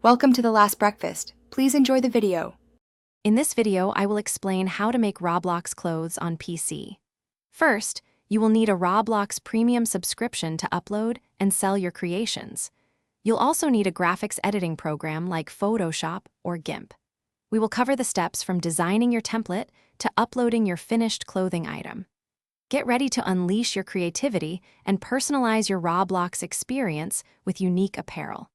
Welcome to The Last Breakfast. Please enjoy the video. In this video, I will explain how to make Roblox clothes on PC. First, you will need a Roblox premium subscription to upload and sell your creations. You'll also need a graphics editing program like Photoshop or GIMP. We will cover the steps from designing your template to uploading your finished clothing item. Get ready to unleash your creativity and personalize your Roblox experience with unique apparel.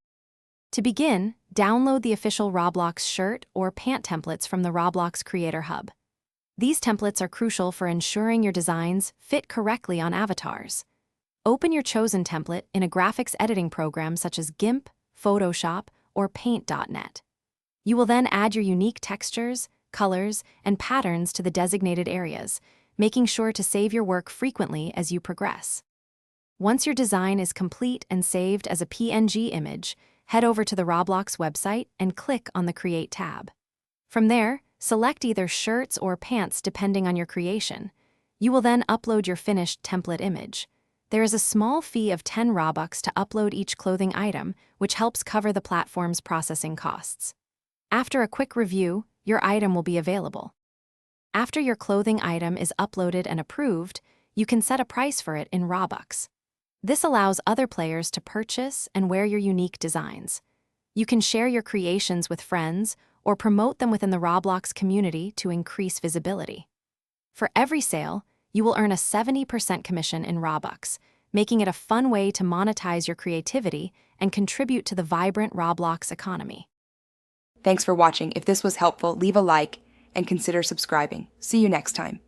To begin, download the official Roblox shirt or pant templates from the Roblox Creator Hub. These templates are crucial for ensuring your designs fit correctly on avatars. Open your chosen template in a graphics editing program such as GIMP, Photoshop, or Paint.net. You will then add your unique textures, colors, and patterns to the designated areas, making sure to save your work frequently as you progress. Once your design is complete and saved as a PNG image, head over to the Roblox website and click on the Create tab. From there, select either shirts or pants depending on your creation. You will then upload your finished template image. There is a small fee of 10 Robux to upload each clothing item, which helps cover the platform's processing costs. After a quick review, your item will be available. After your clothing item is uploaded and approved, you can set a price for it in Robux. This allows other players to purchase and wear your unique designs. You can share your creations with friends or promote them within the Roblox community to increase visibility. For every sale, you will earn a 70% commission in Robux, making it a fun way to monetize your creativity and contribute to the vibrant Roblox economy. Thanks for watching. If this was helpful, leave a like and consider subscribing. See you next time.